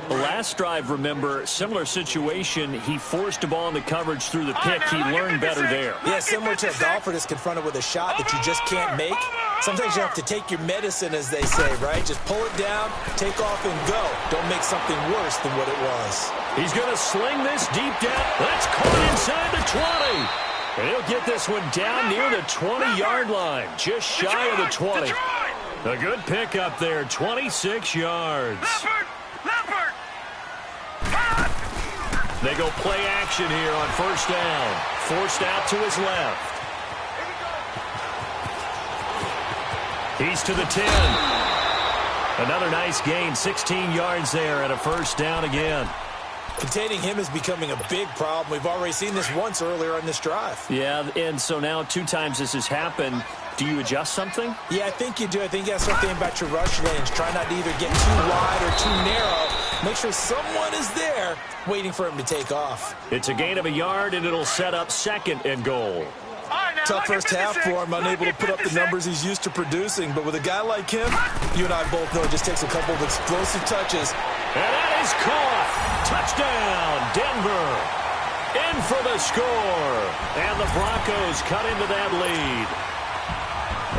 The last drive, remember, similar situation. He forced a ball in the coverage through the pick. He learned better there. Yeah, similar to a golfer that's confronted with a shot that you just can't make. Sometimes you have to take your medicine, as they say, right? Just pull it down, take off, and go. Don't make something worse than what it was. He's going to sling this deep down. That's caught inside the 20. And he'll get this one down near the 20-yard line, just shy of the 20. A good pick up there, 26 yards. They go play action here on first down. Forced out to his left. He's to the 10. Another nice gain, 16 yards there and a first down again. Containing him is becoming a big problem. We've already seen this once earlier on this drive. Yeah, and so now 2 times this has happened. Do you adjust something? Yeah, I think you do. I think you got to start thinking about your rush lanes. Try not to either get too wide or too narrow. Make sure someone is there waiting for him to take off. It's a gain of a yard, and it'll set up 2nd and goal. Tough first half for him, unable to put up the numbers he's used to producing. But with a guy like him, you and I both know it just takes a couple of explosive touches. And that is caught. Touchdown, Denver. In for the score. And the Broncos cut into that lead.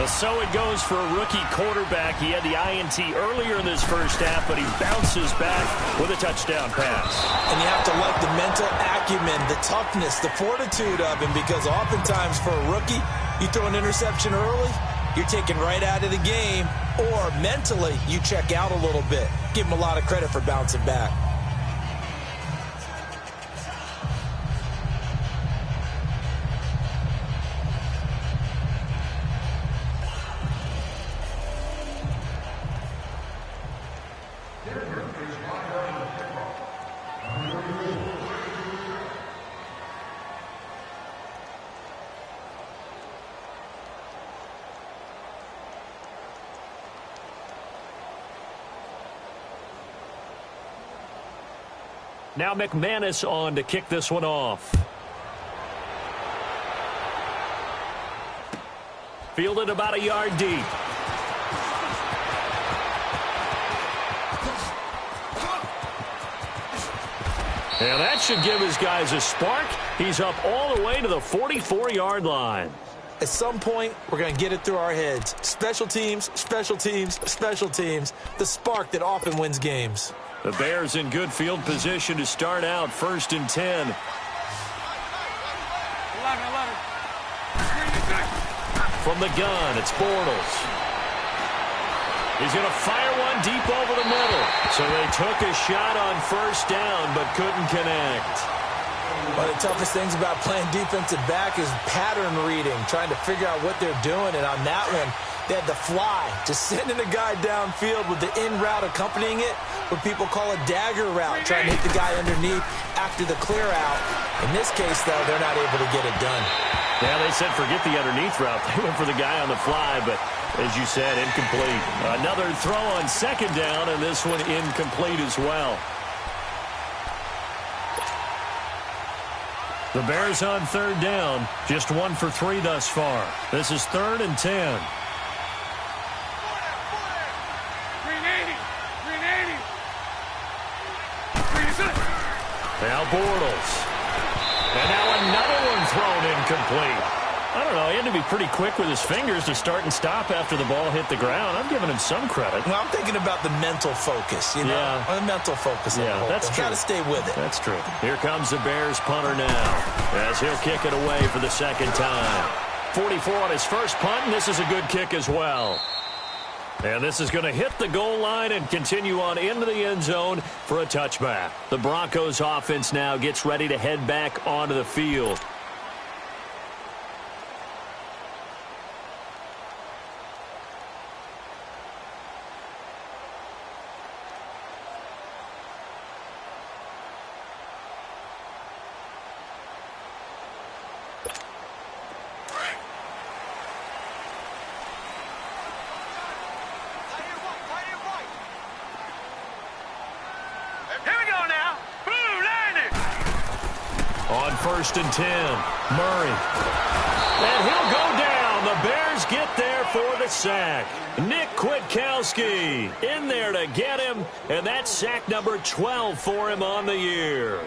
So it goes for a rookie quarterback. He had the INT earlier in this first half, but he bounces back with a touchdown pass. And you have to like the mental acumen, the toughness, the fortitude of him, because oftentimes for a rookie, you throw an interception early, you're taken right out of the game, or mentally you check out a little bit. Give him a lot of credit for bouncing back. Now McManus on to kick this one off. Fielded about a yard deep. And that should give his guys a spark. He's up all the way to the 44-yard line. At some point, we're going to get it through our heads. Special teams, special teams, special teams. The spark that often wins games. The Bears in good field position to start out 1st and 10. 11. From the gun, it's Bortles. He's going to fire one deep over the middle. So they took a shot on first down, but couldn't connect. One of the toughest things about playing defensive back is pattern reading, trying to figure out what they're doing. And on that one, they had the fly, just sending a guy downfield with the in route accompanying it, what people call a dagger route, trying to hit the guy underneath after the clear out. In this case, though, they're not able to get it done. Yeah, they said forget the underneath route. They went for the guy on the fly, but as you said, incomplete. Another throw on 2nd down, and this one incomplete as well. The Bears on 3rd down, just 1 for 3 thus far. This is 3rd and 10. Now Bortles. And now another one thrown incomplete. I don't know, he had to be pretty quick with his fingers to start and stop after the ball hit the ground. I'm giving him some credit. Well, I'm thinking about the mental focus, you know? Yeah. The mental focus. Yeah, that's true. Got to stay with it. That's true. Here comes the Bears punter now, as he'll kick it away for the 2nd time. 44 on his first punt, and this is a good kick as well. And this is going to hit the goal line and continue on into the end zone for a touchback. The Broncos offense now gets ready to head back onto the field. On 1st and 10, Murray. And he'll go down And the Bears get there for the sack. Nick Kwiatkowski in there to get him, and that's sack number 12 for him on the year.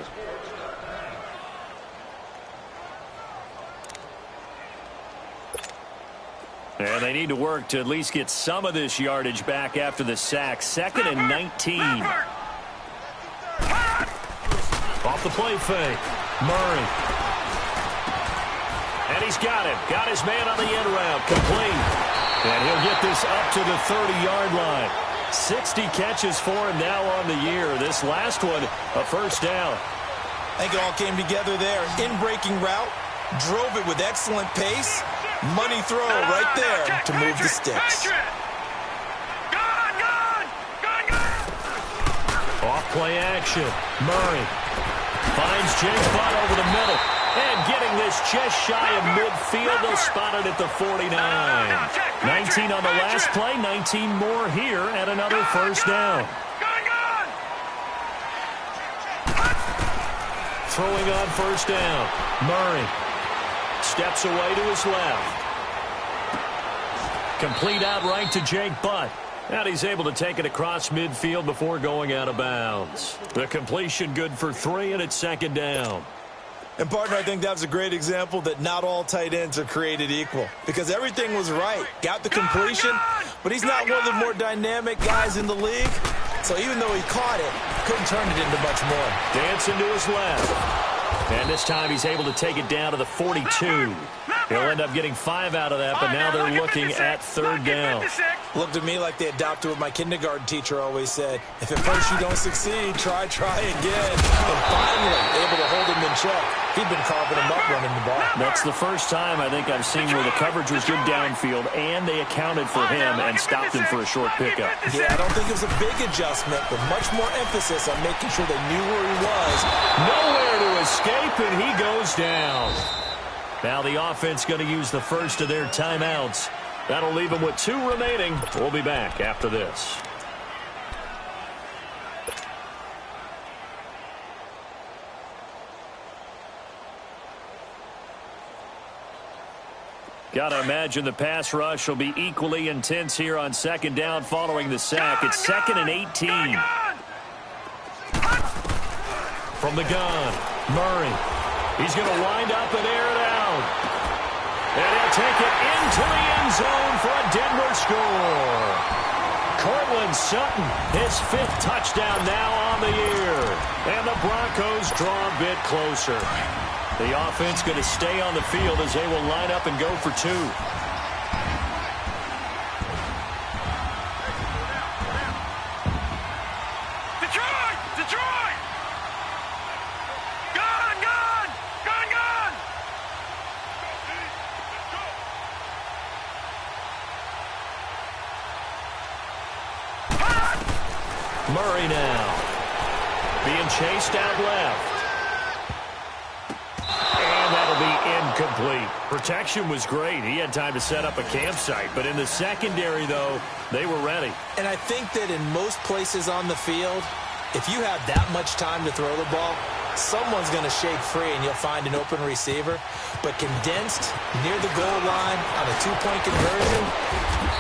And they need to work to at least get some of this yardage back after the sack. 2nd and 19. Off the play fake. Murray. And he's got him. Got his man on the end route. Complete. And he'll get this up to the 30-yard line. 60 catches for him now on the year. This last one, a first down. I think it all came together there. In-breaking route. Drove it with excellent pace. Money throw right there to move the sticks. Off play action. Murray finds Jake Butt over the middle. And getting this just shy of midfield. They'll spot it at the 49. 19 on the last play. 19 more here at another first down. Throwing on first down. Murray steps away to his left. Complete outright to Jake Butt. And he's able to take it across midfield before going out of bounds. The completion good for 3, and it's 2nd down. And, partner, I think that was a great example that not all tight ends are created equal. Because everything was right. Got the completion, but he's not one of the more dynamic guys in the league. So even though he caught it, couldn't turn it into much more. Dancing to his left. And this time he's able to take it down to the 42. He'll end up getting 5 out of that, but now they're looking at 3rd down. Looked at me like they adopted what my kindergarten teacher always said. If at first you don't succeed, try again. And finally, able to hold him in check. He'd been carving him up running the ball. That's the first time I think I've seen where the coverage was good downfield, and they accounted for him and stopped him for a short pickup. Yeah, I don't think it was a big adjustment, but much more emphasis on making sure they knew where he was. Nowhere to escape, and he goes down. Now the offense going to use the first of their timeouts. That'll leave them with 2 remaining. We'll be back after this. Got to imagine the pass rush will be equally intense here on 2nd down following the sack. It's 2nd and 18. From the gun, Murray. He's going to wind up and air it out. And he'll take it into the end zone for a Denver score. Cortland Sutton, his 5th touchdown now on the year. And the Broncos draw a bit closer. The offense going to stay on the field as they will line up and go for 2. Detroit! Gone! Murray now. Being chased out left. And that'll be incomplete. Protection was great. He had time to set up a campsite. But in the secondary, though, they were ready. And I think that in most places on the field, if you have that much time to throw the ball, someone's going to shake free and you'll find an open receiver. But condensed near the goal line on a 2-point conversion,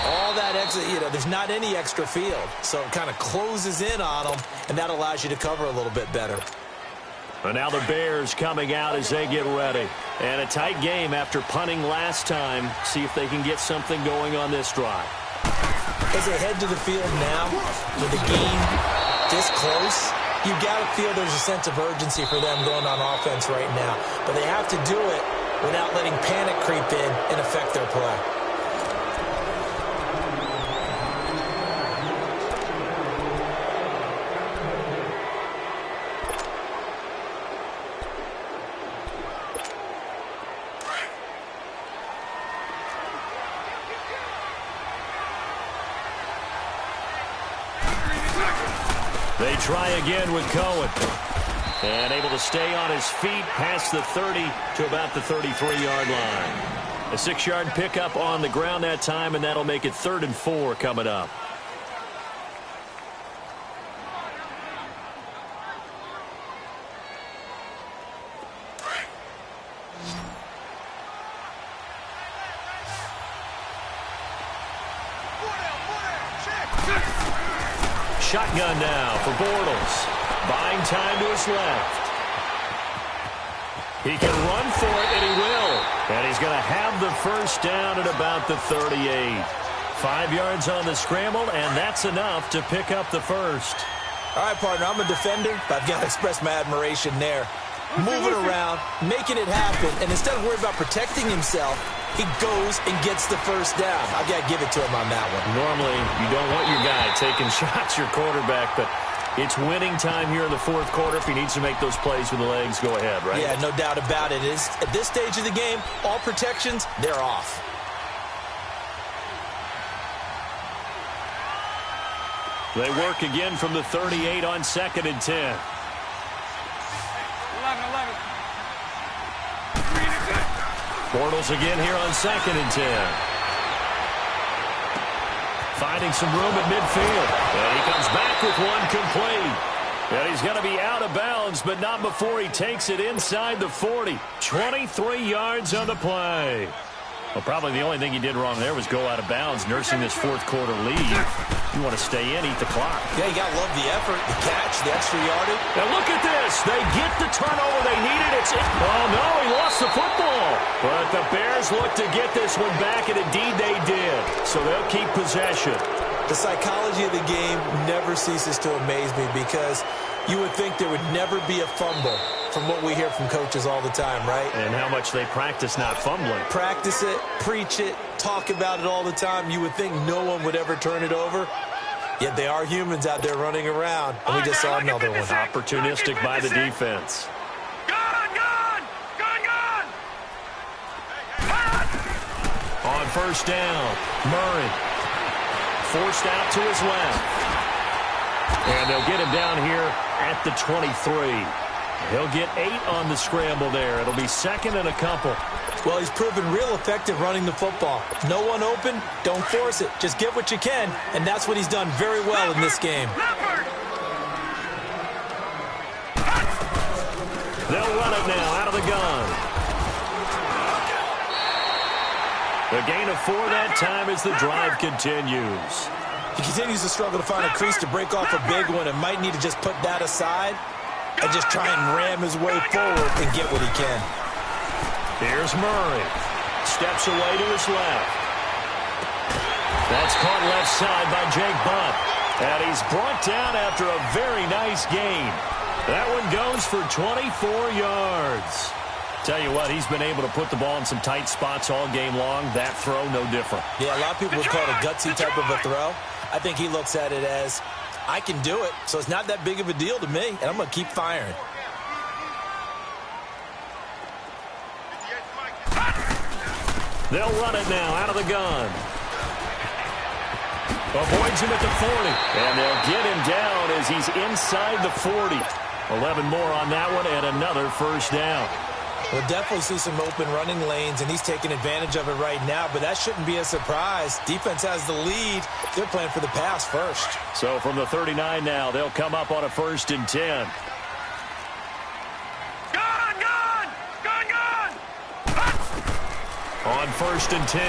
all that extra, there's not any extra field. So it kind of closes in on them, and that allows you to cover a little bit better. And now the Bears coming out as they get ready. And a tight game after punting last time. See if they can get something going on this drive. As they head to the field now, with the game this close, you've got to feel there's a sense of urgency for them going on offense right now. But they have to do it without letting panic creep in and affect their play. They try again with Cohen. And able to stay on his feet past the 30 to about the 33-yard line. A 6-yard pickup on the ground that time, and that'll make it 3rd and 4 coming up. Shotgun now for Bortles. Buying time to his left. He can run for it, and he will. And he's going to have the first down at about the 38. 5 yards on the scramble, and that's enough to pick up the first. All right, partner, I'm a defender, but I've got to express my admiration there. Moving around, making it happen, and instead of worrying about protecting himself, he goes and gets the first down. I've got to give it to him on that one. Normally, you don't want your guy taking shots, your quarterback, but it's winning time here in the fourth quarter. If he needs to make those plays with the legs, go ahead, right? Yeah, no doubt about it. At this stage of the game, all protections, they're off. They work again from the 38 on 2nd and 10. 11. Bortles again here on 2nd and 10. Finding some room at midfield. And he comes back with one complete. And he's going to be out of bounds, but not before he takes it inside the 40. 23 yards on the play. Well, probably the only thing he did wrong there was go out of bounds, nursing this fourth quarter lead. You want to stay in, eat the clock. Yeah, you got to love the effort, the catch, the extra yardage. And look at this. They get the turnover they needed. Oh, no, he lost the football. But the Bears look to get this one back, and indeed they did. So they'll keep possession. The psychology of the game never ceases to amaze me because you would think there would never be a fumble from what we hear from coaches all the time, right? And how much they practice not fumbling. Practice it, preach it, talk about it all the time. You would think no one would ever turn it over. Yet they are humans out there running around, and we just saw another one. Opportunistic by the defense. On first down, Murray forced out to his left. And they'll get him down here at the 23. He'll get 8 on the scramble there. It'll be 2nd and a couple. Well, he's proven real effective running the football. No one open, don't force it. Just get what you can, and that's what he's done very well in this game. They'll run it now out of the gun. The gain of 4 that time as the drive continues. He continues to struggle to find a crease to break off a big one and might need to just put that aside and just try and ram his way forward and get what he can. Here's Murray. Steps away to his left. That's caught left side by Jake Butt. And he's brought down after a very nice gain. That one goes for 24 yards. Tell you what, he's been able to put the ball in some tight spots all game long. That throw, no different. Yeah, a lot of people would call it a gutsy type of a throw. I think he looks at it as, I can do it, so it's not that big of a deal to me, and I'm going to keep firing. They'll run it now out of the gun. Avoids him at the 40. And they'll get him down as he's inside the 40. 11 more on that one and another first down. We'll definitely see some open running lanes, and he's taking advantage of it right now, but that shouldn't be a surprise. Defense has the lead. They're playing for the pass first. So from the 39 now, they'll come up on a 1st and 10. On 1st and 10,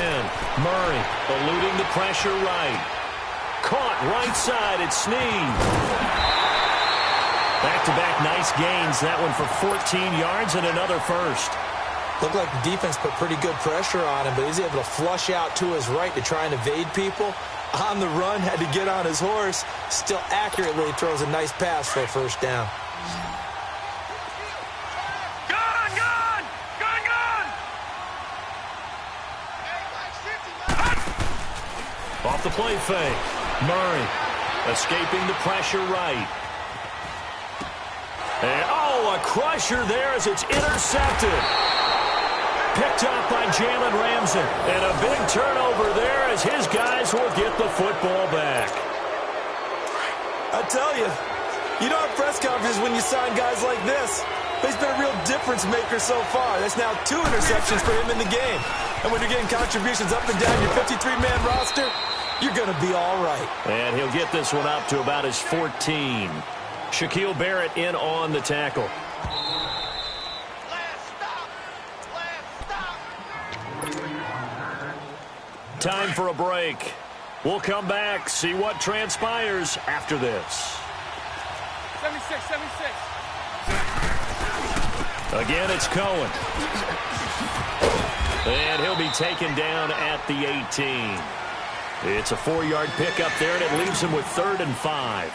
Murray eluding the pressure right. Caught right side at Snead. Back-to-back nice gains. That one for 14 yards and another first. Looked like the defense put pretty good pressure on him, but he's able to flush out to his right to try and evade people. On the run, had to get on his horse. Still accurately throws a nice pass for a first down. Off the play fake. Murray escaping the pressure right. And, a crusher there as it's intercepted. Picked up by Jalen Ramsey. And a big turnover there as his guys will get the football back. I tell you, you don't have press conferences when you sign guys like this. But he's been a real difference maker so far. That's now 2 interceptions for him in the game. And when you're getting contributions up and down your 53-man roster, you're going to be all right. And he'll get this one up to about his 14. Shaquille Barrett in on the tackle. Time for a break. We'll come back, see what transpires after this. 76, 76. Again, it's Cohen. And he'll be taken down at the 18. It's a 4-yard pickup there, and it leaves him with 3rd and 5.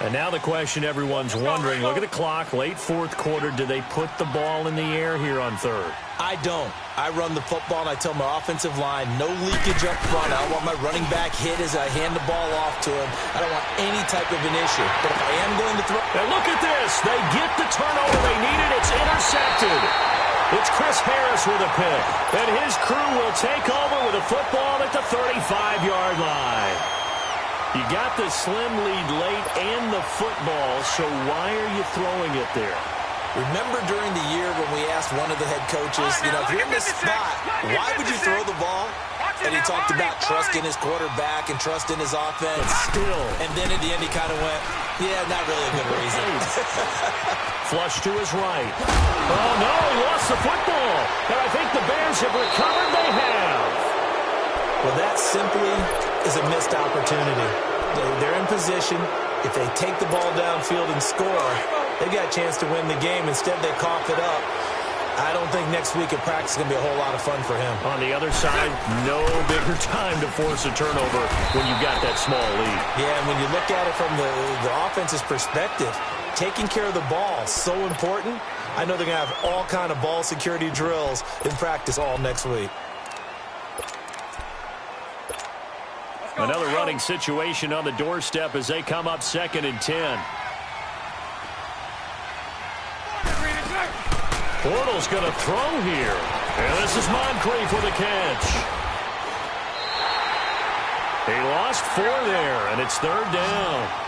And now the question everyone's wondering, look at the clock, late fourth quarter, do they put the ball in the air here on 3rd? I don't. I run the football, and I tell my offensive line, no leakage up front. I don't want my running back hit as I hand the ball off to him. I don't want any type of an issue. But if I am going to throw... And look at this. They get the turnover they needed. It's intercepted. It's Chris Harris with a pick. And his crew will take over with a football at the 35-yard line. You got the slim lead late and the football, so why are you throwing it there? Remember during the year when we asked one of the head coaches, if you're in this spot, why would you throw the ball? And he talked about trusting his quarterback and trusting his offense. But still. And then at the end he kind of went, yeah, not really a good reason. Flush to his right. Oh, no, he lost the football. And I think the Bears have recovered. They have. Well, that simply is a missed opportunity. They're in position. If they take the ball downfield and score, they've got a chance to win the game. Instead, they cough it up. I don't think next week at practice is going to be a whole lot of fun for him. On the other side, no bigger time to force a turnover when you've got that small lead. Yeah, and when you look at it from the offense's perspective, taking care of the ball is so important. I know they're going to have all kind of ball security drills in practice all next week. Another running situation on the doorstep as they come up 2nd and 10. Bortles going to throw here. And this is Moncrief with a catch. He lost 4 there, and it's 3rd down.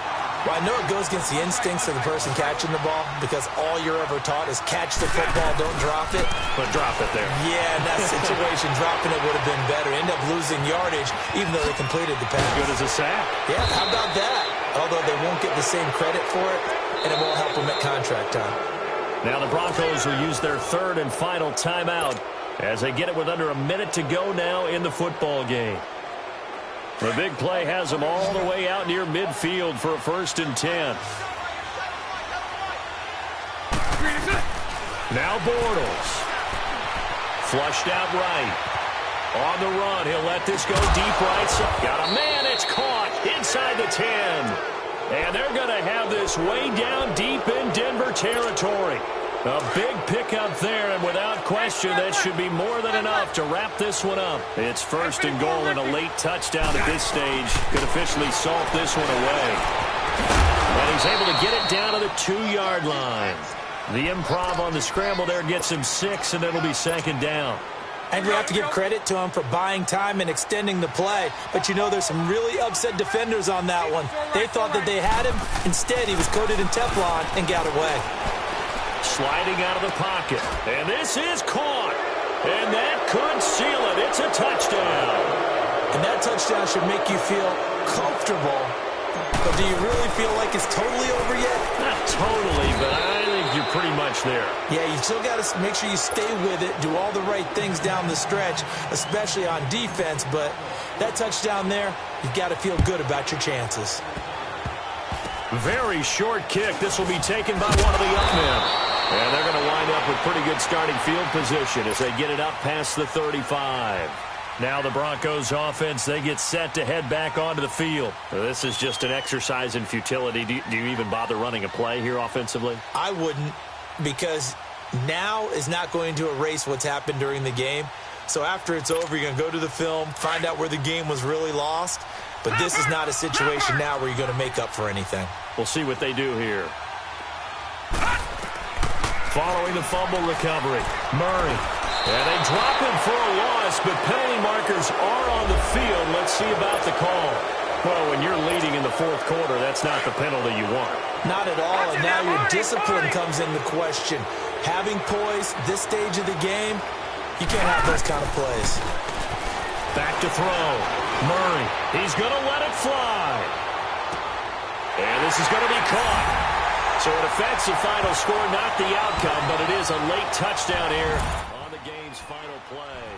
Well, I know it goes against the instincts of the person catching the ball because all you're ever taught is catch the football, don't drop it. But drop it there. Yeah, in that situation, dropping it would have been better. End up losing yardage, even though they completed the pass. Good as a sack. Yeah, how about that? Although they won't get the same credit for it, and it won't help them at contract time. Now the Broncos will use their 3rd and final timeout as they get it with under a minute to go now in the football game. The big play has them all the way out near midfield for a 1st and 10. Now Bortles. Flushed out right. On the run, he'll let this go deep right side. Got a man, it's caught inside the 10. And they're going to have this way down deep in Denver territory. A big pickup there, and without question, that should be more than enough to wrap this one up. It's 1st and goal, and a late touchdown at this stage could officially salt this one away. And he's able to get it down to the 2-yard line. The improv on the scramble there gets him 6, and it'll be 2nd down. And we have to give credit to him for buying time and extending the play. But you know there's some really upset defenders on that one. They thought that they had him. Instead, he was coated in Teflon and got away. Sliding out of the pocket. And this is caught. And that could seal it. It's a touchdown. And that touchdown should make you feel comfortable. But do you really feel like it's totally over yet? Not totally, but I think you're pretty much there. Yeah, you still got to make sure you stay with it, do all the right things down the stretch, especially on defense. But that touchdown there, you've got to feel good about your chances. Very short kick. This will be taken by one of the young men. And they're going to wind up with pretty good starting field position as they get it up past the 35. Now the Broncos offense, they get set to head back onto the field. This is just an exercise in futility. Do you even bother running a play here offensively? I wouldn't, because now is not going to erase what's happened during the game. So after it's over, you're going to go to the film, find out where the game was really lost. But this is not a situation now where you're going to make up for anything. We'll see what they do here. Following the fumble recovery, Murray. And they drop him for a loss, but penalty markers are on the field. Let's see about the call. Well, when you're leading in the fourth quarter, that's not the penalty you want. Not at all, and now your discipline comes into question. Having poise this stage of the game, you can't have those kind of plays. Back to throw. Murray, he's going to let it fly. And this is going to be caught. So it affects the final score, not the outcome, but it is a late touchdown here on the game's final play.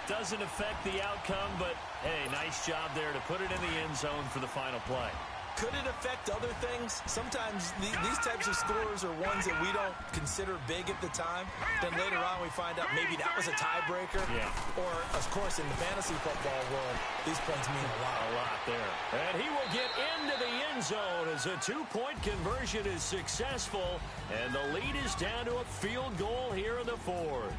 Does doesn't affect the outcome, but, hey, nice job there to put it in the end zone for the final play. Could it affect other things? Sometimes these types of scores are ones that we don't consider big at the time. Then later on we find out maybe that was a tiebreaker. Yeah. Or, of course, in the fantasy football world, these points mean a lot. A lot there. And he will get into the end zone as a two-point conversion is successful. And the lead is down to a field goal here in the fourth.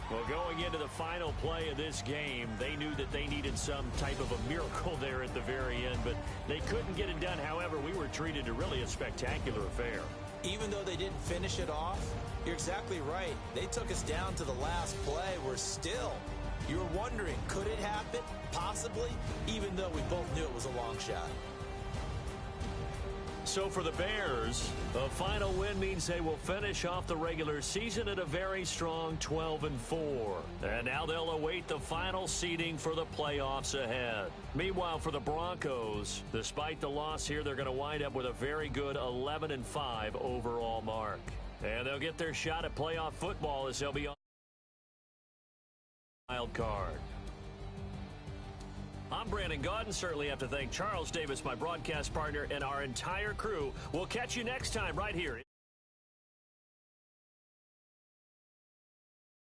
Well, going into the final play of this game, they knew that they needed some type of a miracle there at the very end, but they couldn't get it done. However, we were treated to really a spectacular affair. Even though they didn't finish it off, you're exactly right. They took us down to the last play. We're still, you're wondering, could it happen? Possibly, even though we both knew it was a long shot. So for the Bears, a final win means they will finish off the regular season at a very strong 12-4. And now they'll await the final seeding for the playoffs ahead. Meanwhile, for the Broncos, despite the loss here, they're going to wind up with a very good 11-5 overall mark. And they'll get their shot at playoff football as they'll be on the wild card. I'm Brandon Gaudin. Certainly have to thank Charles Davis, my broadcast partner, and our entire crew. We'll catch you next time right here.